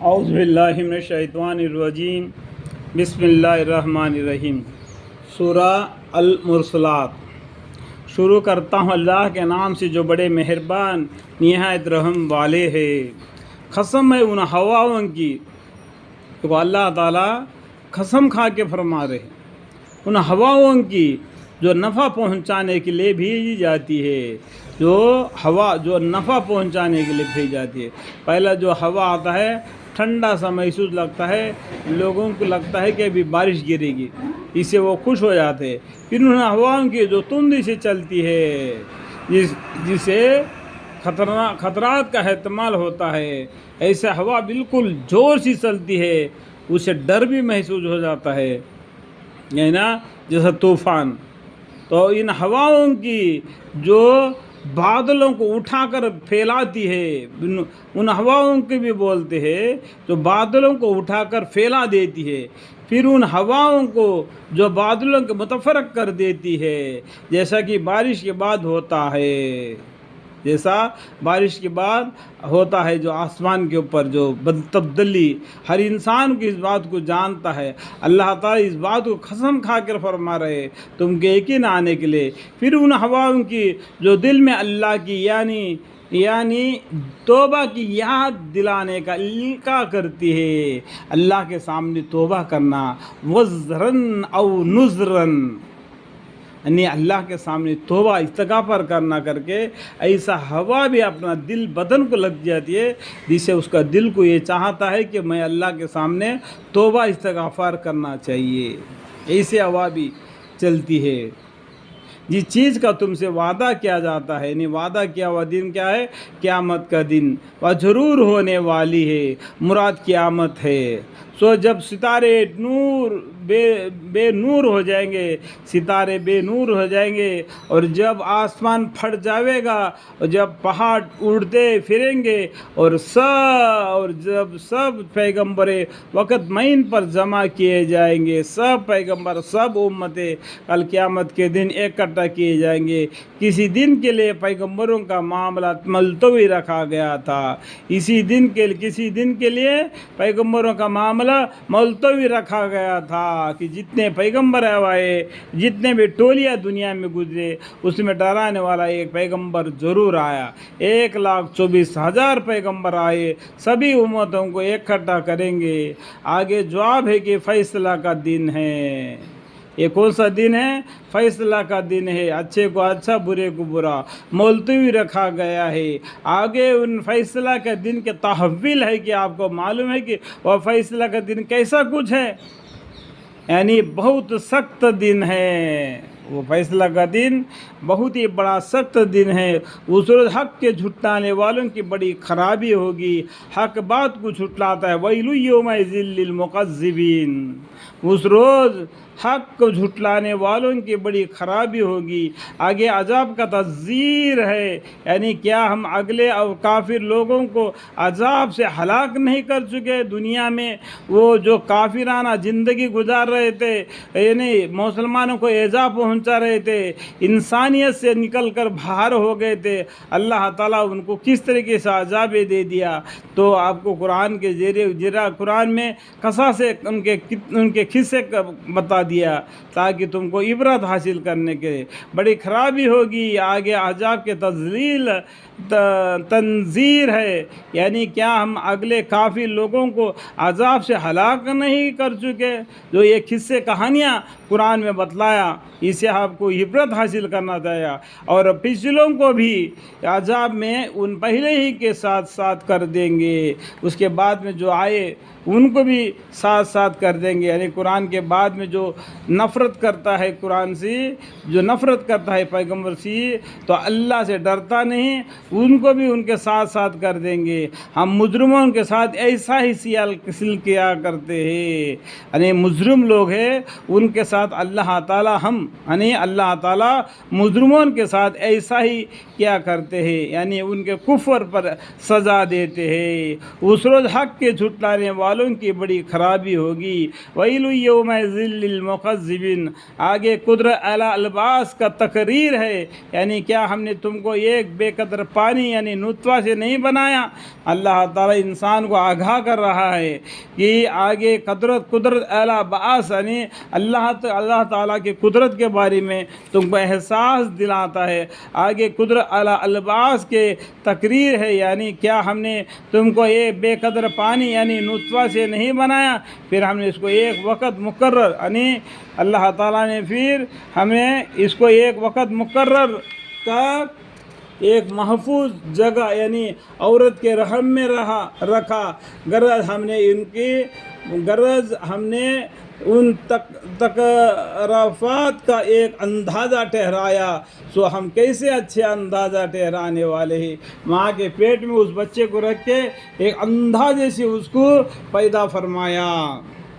اعوذ باللہ من الشیطان الرجیم بسم اللہ الرحمن الرحیم۔ سورہ المرسلات۔ شروع کرتا ہوں اللہ کے نام سے جو بڑے مہربان نہایت رحم والے ہیں۔ قسم ہے ان ہواؤں کی، تو اللہ تعالیٰ قسم کھا کے فرما رہے ہیں، ان ہواؤں کی جو نفع پہنچانے کے لیے بھیجی جاتی ہے، جو ہوا جو نفع پہنچانے کے لیے بھیجی جاتی ہے۔ پہلا جو ہوا آتا ہے ٹھنڈا سا محسوس لگتا ہے، لوگوں کو لگتا ہے کہ ابھی بارش گرے گی، اس سے وہ خوش ہو جاتے ہیں۔ پھر ان ہواؤں کی جو تندی سے چلتی ہے، جس سے خطرات کا احتمال ہوتا ہے، ایسا ہوا بالکل زور سے چلتی ہے، اسے ڈر بھی محسوس ہو جاتا ہے، ہے نا، جیسا طوفان۔ تو ان ہواؤں کی جو بادلوں کو اٹھا کر پھیلاتی ہے، ان ہواؤں کے بھی بولتے ہیں جو بادلوں کو اٹھا کر پھیلا دیتی ہے، پھر ان ہواؤں کو جو بادلوں کے متفرق کر دیتی ہے، جیسا کہ بارش کے بعد ہوتا ہے، جیسا بارش کے بعد ہوتا ہے جو آسمان کے اوپر جو تبدیلی، ہر انسان کو اس بات کو جانتا ہے۔ اللہ تعالیٰ اس بات کو قسم کھا کر فرما رہے تم کے یقین آنے کے لیے۔ پھر ان ہواؤں کی جو دل میں اللہ کی یعنی توبہ کی یاد دلانے کا القاء کرتی ہے، اللہ کے سامنے توبہ کرنا، وزرن او نذرن، یعنی اللہ کے سامنے توبہ استغفار کرنا کر کے ایسا ہوا بھی اپنا دل بدن کو لگ جاتی ہے، جس سے اس کا دل کو یہ چاہتا ہے کہ میں اللہ کے سامنے توبہ استغفار کرنا چاہیے۔ ایسے ہوا بھی چلتی ہے۔ جس چیز کا تم سے وعدہ کیا جاتا ہے، یعنی وعدہ کیا ہوا دن کیا ہے؟ قیامت کا دن، وہ ضرور ہونے والی ہے، مراد قیامت ہے۔ سو جب ستارے بے نور ہو جائیں گے، ستارے بے نور ہو جائیں گے، اور جب آسمان پھٹ جاوے گا، اور جب پہاڑ اڑتے پھریں گے، اور جب سب پیغمبر وقت مین پر جمع کیے جائیں گے، سب پیغمبر سب امتیں کل قیامت کے دن اکٹھا کیے جائیں گے۔ کسی دن کے لیے پیغمبروں کا معاملہ ملتوی رکھا گیا تھا، کسی دن کے لیے پیغمبروں کا معاملہ ملتوی رکھا گیا تھا کہ جتنے پیغمبر آئے، جتنے بھی ٹولیاں دنیا میں گزرے، اس میں ڈرانے والا ایک پیغمبر ضرور آیا۔ 1,24,000 پیغمبر آئے، سبھی امتوں کو اکٹھا کریں گے۔ آگے جواب ہے کہ فیصلہ کا دن ہے۔ یہ کون سا دن ہے؟ فیصلہ کا دن ہے۔ اچھے کو اچھا، برے کو برا ملتوی رکھا گیا ہے۔ آگے ان فیصلہ کا دن کے تحویل ہے کہ آپ کو معلوم ہے کہ وہ فیصلہ کا دن کیسا کچھ ہے، یعنی بہت سخت دن ہے۔ وہ فیصلہ کا دن بہت ہی بڑا سخت دن ہے۔ اس روز حق کے جھٹلانے والوں کی بڑی خرابی ہوگی۔ حق بات کو جھٹلاتا ہے، ویل یومئذ للمکذبین۔ اس روز حق کو جھٹلانے والوں کی بڑی خرابی ہوگی۔ آگے عذاب کا تذکیر ہے، یعنی کیا ہم اگلے اور کافر لوگوں کو عذاب سے ہلاک نہیں کر چکے؟ دنیا میں وہ جو کافرانہ زندگی گزار رہے تھے، یعنی مسلمانوں کو ایذا پہنچا رہے تھے، انسانیت سے نکل کر باہر ہو گئے تھے، اللہ تعالیٰ ان کو کس طریقے سے عذاب دے دیا۔ تو آپ کو قرآن کے قرآن میں قصہ سے ان کے قصے بتا دیا تاکہ تم کو عبرت حاصل کرنے کے بڑی خرابی ہوگی۔ آگے عذاب کے تنذیر ہے، یعنی کیا ہم اگلے کافی لوگوں کو عذاب سے ہلاک نہیں کر چکے؟ جو یہ قصے کہانیاں قرآن میں بتلایا، اسے آپ کو عبرت حاصل کرنا چاہیے، اور پچھلوں کو بھی عذاب میں ان پہلے ہی کے ساتھ ساتھ کر دیں گے، اس کے بعد میں جو آئے ان کو بھی ساتھ ساتھ کر دیں گے۔ یعنی قرآن کے بعد میں جو نفرت کرتا ہے قرآن سے، جو نفرت کرتا ہے پیغمبر سے، تو اللہ سے ڈرتا نہیں، ان کو بھی ان کے ساتھ ساتھ کر دیں گے۔ ہم مجرموں کے ساتھ ایسا ہی سلوک کیا کرتے ہیں، یعنی مجرم لوگ ہیں ان کے ساتھ اللہ تعالیٰ ہم یعنی اللہ تعالیٰ مجرموں کے ساتھ ایسا ہی کیا کرتے ہیں، یعنی ان کے کفر پر سزا دیتے ہیں۔ اس روز حق کے جھٹلانے والوں کی بڑی خرابی ہوگی۔ ویل یومئذ للمکذبین، آگے قدرت اعلی الباس کا تقریر ہے، یعنی کیا ہم نے تم کو ایک بے قدر پانی یعنی نطفہ سے نہیں بنایا؟ اللہ تعالیٰ انسان کو آگاہ کر رہا ہے کہ آگے قدرت اعلی باس، یعنی اللہ تعالیٰ کی قدرت کے بارے میں تم کو احساس دلاتا ہے۔ آگے قدرت اعلی الباس کے تقریر ہے، یعنی کیا ہم نے تم کو ایک بے قدر پانی یعنی نطفہ سے نہیں بنایا؟ پھر ہم نے اس کو ایک وقت مقرر، یعنی اللہ تعالیٰ نے پھر ہمیں اس کو ایک وقت مقرر کا ایک محفوظ جگہ یعنی عورت کے رحم میں رکھا، غرض ہم نے ان تکرفات کا ایک اندازہ ٹھہرایا۔ سو ہم کیسے اچھے اندازہ ٹھہرانے والے ہیں؟ ماں کے پیٹ میں اس بچے کو رکھ کے ایک اندازے سے اس کو پیدا فرمایا۔